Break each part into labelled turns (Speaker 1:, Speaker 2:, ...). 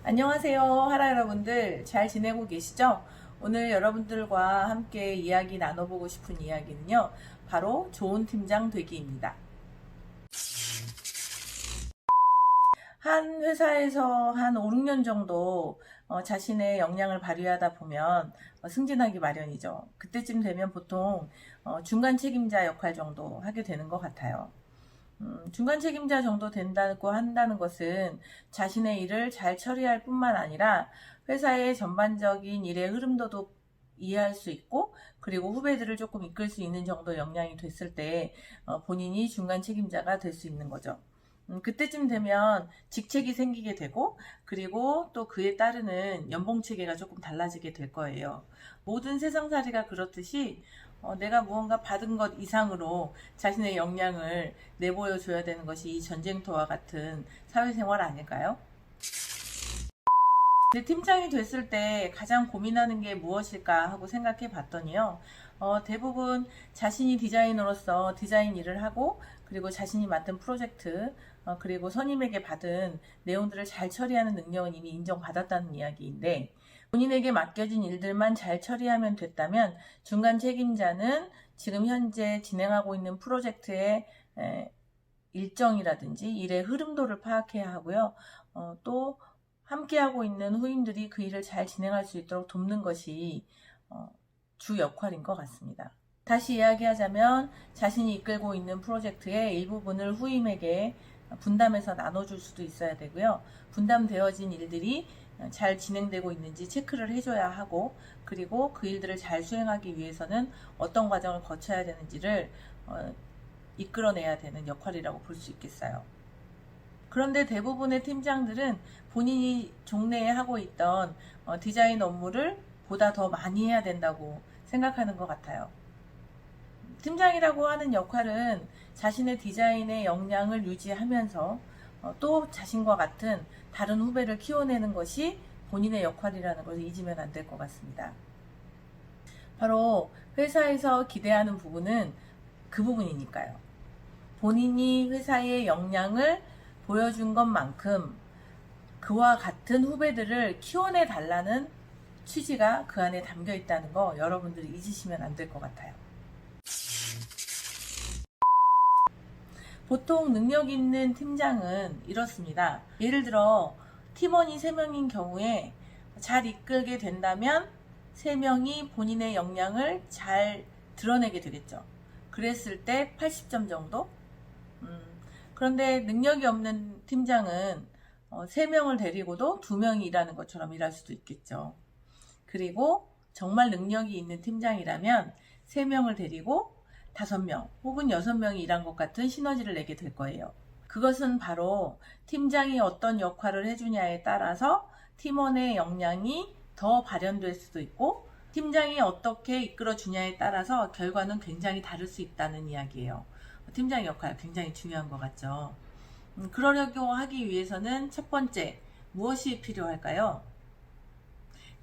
Speaker 1: 안녕하세요. 하라 여러분들 잘 지내고 계시죠? 오늘 여러분들과 함께 이야기 나눠보고 싶은 이야기는요. 바로 좋은 팀장 되기입니다. 한 회사에서 한 5, 6년 정도 자신의 역량을 발휘하다 보면 승진하기 마련이죠. 그때쯤 되면 보통 중간 책임자 역할 정도 하게 되는 것 같아요. 중간 책임자 정도 된다고 한다는 것은 자신의 일을 잘 처리할 뿐만 아니라 회사의 전반적인 일의 흐름도도 이해할 수 있고, 그리고 후배들을 조금 이끌 수 있는 정도 역량이 됐을 때 본인이 중간 책임자가 될 수 있는 거죠. 그때쯤 되면 직책이 생기게 되고, 그리고 또 그에 따르는 연봉 체계가 조금 달라지게 될 거예요. 모든 세상살이가 그렇듯이 내가 무언가 받은 것 이상으로 자신의 역량을 내보여줘야 되는 것이 이 전쟁터와 같은 사회생활 아닐까요? 근데 팀장이 됐을 때 가장 고민하는 게 무엇일까 하고 생각해 봤더니요. 대부분 자신이 디자이너로서 디자인 일을 하고, 그리고 자신이 맡은 프로젝트, 그리고 선임에게 받은 내용들을 잘 처리하는 능력은 이미 인정받았다는 이야기인데, 본인에게 맡겨진 일들만 잘 처리하면 됐다면 중간 책임자는 지금 현재 진행하고 있는 프로젝트의 일정이라든지 일의 흐름도를 파악해야 하고요. 또 함께하고 있는 후임들이 그 일을 잘 진행할 수 있도록 돕는 것이 주 역할인 것 같습니다. 다시 이야기하자면 자신이 이끌고 있는 프로젝트의 일부분을 후임에게 분담해서 나눠줄 수도 있어야 되고요. 분담되어진 일들이 잘 진행되고 있는지 체크를 해줘야 하고, 그리고 그 일들을 잘 수행하기 위해서는 어떤 과정을 거쳐야 되는지를 이끌어내야 되는 역할이라고 볼 수 있겠어요. 그런데 대부분의 팀장들은 본인이 종래에 하고 있던 디자인 업무를 보다 더 많이 해야 된다고 생각하는 것 같아요. 팀장이라고 하는 역할은 자신의 디자인의 역량을 유지하면서 또 자신과 같은 다른 후배를 키워내는 것이 본인의 역할이라는 것을 잊으면 안 될 것 같습니다. 바로 회사에서 기대하는 부분은 그 부분이니까요. 본인이 회사의 역량을 보여준 것만큼 그와 같은 후배들을 키워내 달라는 취지가 그 안에 담겨 있다는 거 여러분들이 잊으시면 안 될 것 같아요. 보통 능력 있는 팀장은 이렇습니다. 예를 들어 팀원이 3명인 경우에 잘 이끌게 된다면 3명이 본인의 역량을 잘 드러내게 되겠죠. 그랬을 때 80점 정도? 그런데 능력이 없는 팀장은 3명을 데리고도 2명이 일하는 것처럼 일할 수도 있겠죠. 그리고 정말 능력이 있는 팀장이라면 3명을 데리고 5명 혹은 6명이 일한 것 같은 시너지를 내게 될 거예요. 그것은 바로 팀장이 어떤 역할을 해주냐에 따라서 팀원의 역량이 더 발현될 수도 있고, 팀장이 어떻게 이끌어주냐에 따라서 결과는 굉장히 다를 수 있다는 이야기예요. 팀장 역할 굉장히 중요한 것 같죠. 그러려고 하기 위해서는 첫 번째, 무엇이 필요할까요?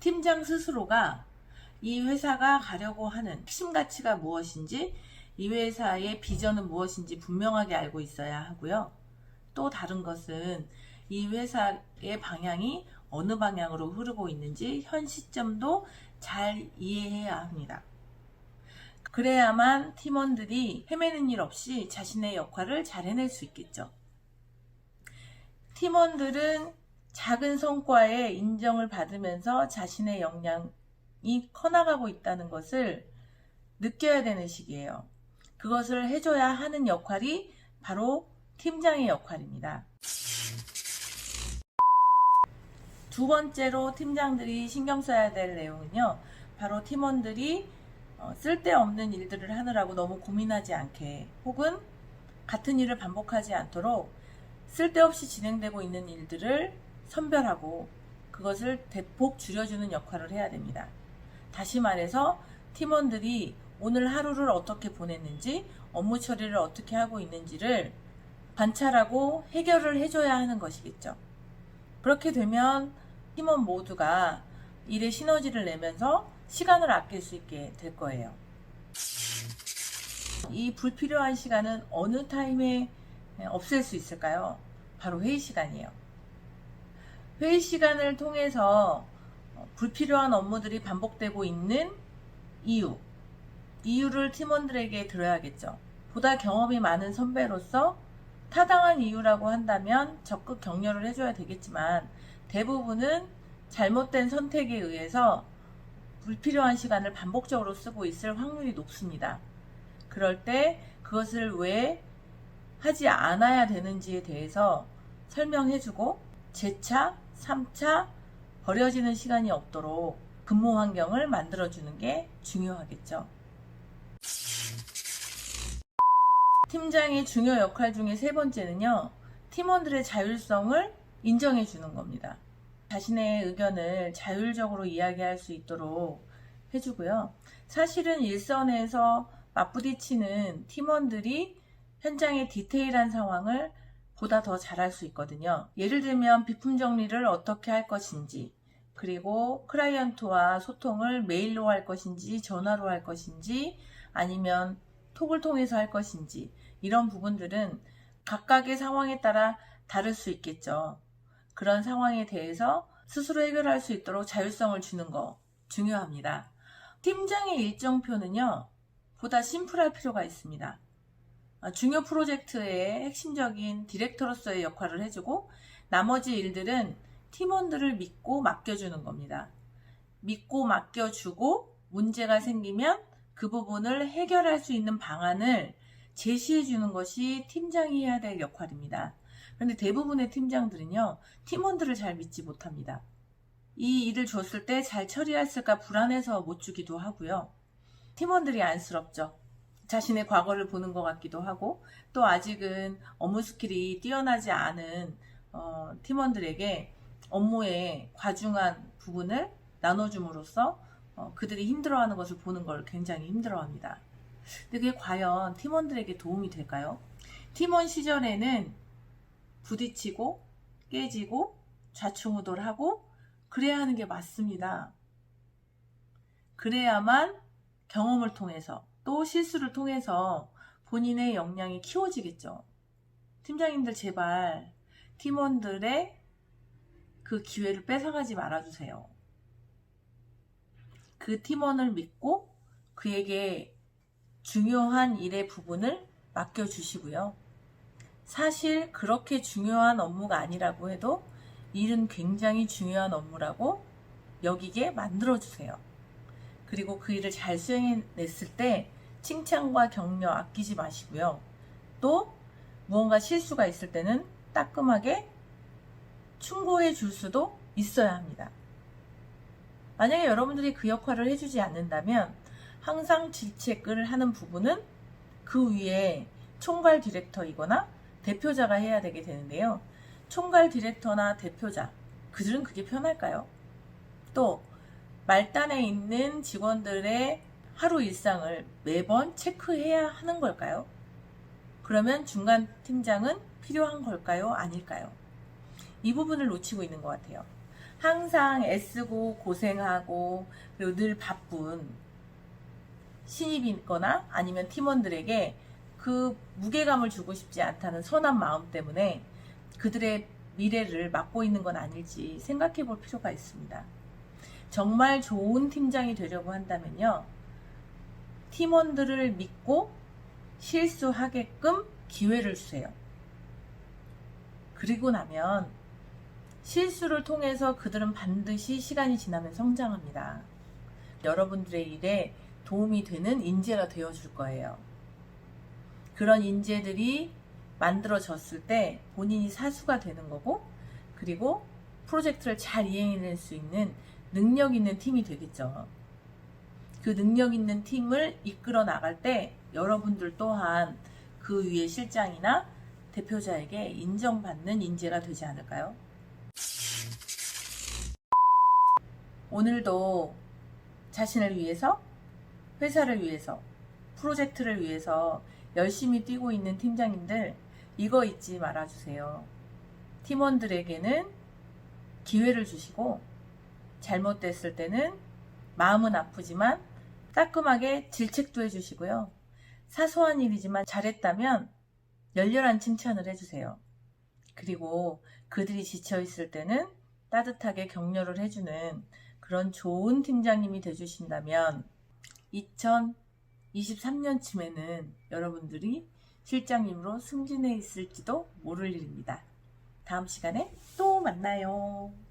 Speaker 1: 팀장 스스로가 이 회사가 가려고 하는 핵심 가치가 무엇인지, 이 회사의 비전은 무엇인지 분명하게 알고 있어야 하고요. 또 다른 것은 이 회사의 방향이 어느 방향으로 흐르고 있는지 현 시점도 잘 이해해야 합니다. 그래야만 팀원들이 헤매는 일 없이 자신의 역할을 잘 해낼 수 있겠죠. 팀원들은 작은 성과에 인정을 받으면서 자신의 역량이 커나가고 있다는 것을 느껴야 되는 시기예요. 그것을 해줘야 하는 역할이 바로 팀장의 역할입니다. 두 번째로 팀장들이 신경 써야 될 내용은요, 바로 팀원들이 쓸데없는 일들을 하느라고 너무 고민하지 않게, 혹은 같은 일을 반복하지 않도록 쓸데없이 진행되고 있는 일들을 선별하고 그것을 대폭 줄여주는 역할을 해야 됩니다. 다시 말해서 팀원들이 오늘 하루를 어떻게 보냈는지, 업무 처리를 어떻게 하고 있는지를 관찰하고 해결을 해줘야 하는 것이겠죠. 그렇게 되면 팀원 모두가 일의 시너지를 내면서 시간을 아낄 수 있게 될 거예요. 이 불필요한 시간은 어느 타임에 없앨 수 있을까요? 바로 회의 시간이에요. 회의 시간을 통해서 불필요한 업무들이 반복되고 있는 이유를 팀원들에게 들어야겠죠. 보다 경험이 많은 선배로서 타당한 이유라고 한다면 적극 격려를 해줘야 되겠지만, 대부분은 잘못된 선택에 의해서 불필요한 시간을 반복적으로 쓰고 있을 확률이 높습니다. 그럴 때 그것을 왜 하지 않아야 되는지에 대해서 설명해주고 재차, 3차 버려지는 시간이 없도록 근무 환경을 만들어주는 게 중요하겠죠. 팀장의 중요 역할 중에 세 번째는요, 팀원들의 자율성을 인정해주는 겁니다. 자신의 의견을 자율적으로 이야기할 수 있도록 해주고요. 사실은 일선에서 맞부딪히는 팀원들이 현장의 디테일한 상황을 보다 더 잘할 수 있거든요. 예를 들면 비품 정리를 어떻게 할 것인지, 그리고 클라이언트와 소통을 메일로 할 것인지 전화로 할 것인지 아니면 톡을 통해서 할 것인지, 이런 부분들은 각각의 상황에 따라 다를 수 있겠죠. 그런 상황에 대해서 스스로 해결할 수 있도록 자율성을 주는 거 중요합니다. 팀장의 일정표는요, 보다 심플할 필요가 있습니다. 중요 프로젝트의 핵심적인 디렉터로서의 역할을 해주고, 나머지 일들은 팀원들을 믿고 맡겨주는 겁니다. 믿고 맡겨주고 문제가 생기면 그 부분을 해결할 수 있는 방안을 제시해 주는 것이 팀장이 해야 될 역할입니다. 그런데 대부분의 팀장들은요, 팀원들을 잘 믿지 못합니다. 이 일을 줬을 때 잘 처리했을까 불안해서 못 주기도 하고요. 팀원들이 안쓰럽죠. 자신의 과거를 보는 것 같기도 하고, 또 아직은 업무 스킬이 뛰어나지 않은 팀원들에게 업무의 과중한 부분을 나눠줌으로써 그들이 힘들어하는 것을 보는 걸 굉장히 힘들어합니다. 근데 그게 과연 팀원들에게 도움이 될까요? 팀원 시절에는 부딪히고 깨지고 좌충우돌하고 그래야 하는 게 맞습니다. 그래야만 경험을 통해서 또 실수를 통해서 본인의 역량이 키워지겠죠. 팀장님들 제발 팀원들의 그 기회를 뺏어가지 말아주세요. 그 팀원을 믿고 그에게 중요한 일의 부분을 맡겨주시고요. 사실 그렇게 중요한 업무가 아니라고 해도 일은 굉장히 중요한 업무라고 여기게 만들어주세요. 그리고 그 일을 잘 수행해냈을 때 칭찬과 격려 아끼지 마시고요. 또 무언가 실수가 있을 때는 따끔하게 충고해 줄 수도 있어야 합니다. 만약에 여러분들이 그 역할을 해주지 않는다면 항상 질책을 하는 부분은 그 위에 총괄 디렉터이거나 대표자가 해야 되게 되는데요. 총괄 디렉터나 대표자, 그들은 그게 편할까요? 또 말단에 있는 직원들의 하루 일상을 매번 체크해야 하는 걸까요? 그러면 중간 팀장은 필요한 걸까요? 아닐까요? 이 부분을 놓치고 있는 것 같아요. 항상 애쓰고 고생하고 그리고 늘 바쁜 신입이거나 아니면 팀원들에게 그 무게감을 주고 싶지 않다는 선한 마음 때문에 그들의 미래를 막고 있는 건 아닐지 생각해 볼 필요가 있습니다. 정말 좋은 팀장이 되려고 한다면요, 팀원들을 믿고 실수하게끔 기회를 주세요. 그리고 나면 실수를 통해서 그들은 반드시 시간이 지나면 성장합니다. 여러분들의 일에 도움이 되는 인재가 되어줄 거예요. 그런 인재들이 만들어졌을 때 본인이 사수가 되는 거고, 그리고 프로젝트를 잘 이행해낼 수 있는 능력 있는 팀이 되겠죠. 그 능력 있는 팀을 이끌어 나갈 때 여러분들 또한 그 위에 실장이나 대표자에게 인정받는 인재가 되지 않을까요? 오늘도 자신을 위해서, 회사를 위해서, 프로젝트를 위해서 열심히 뛰고 있는 팀장님들, 이거 잊지 말아주세요. 팀원들에게는 기회를 주시고, 잘못됐을 때는 마음은 아프지만 따끔하게 질책도 해주시고요. 사소한 일이지만 잘했다면 열렬한 칭찬을 해주세요. 그리고 그들이 지쳐있을 때는 따뜻하게 격려를 해주는 그런 좋은 팀장님이 돼주신다면 2023년쯤에는 여러분들이 실장님으로 승진해 있을지도 모를 일입니다. 다음 시간에 또 만나요.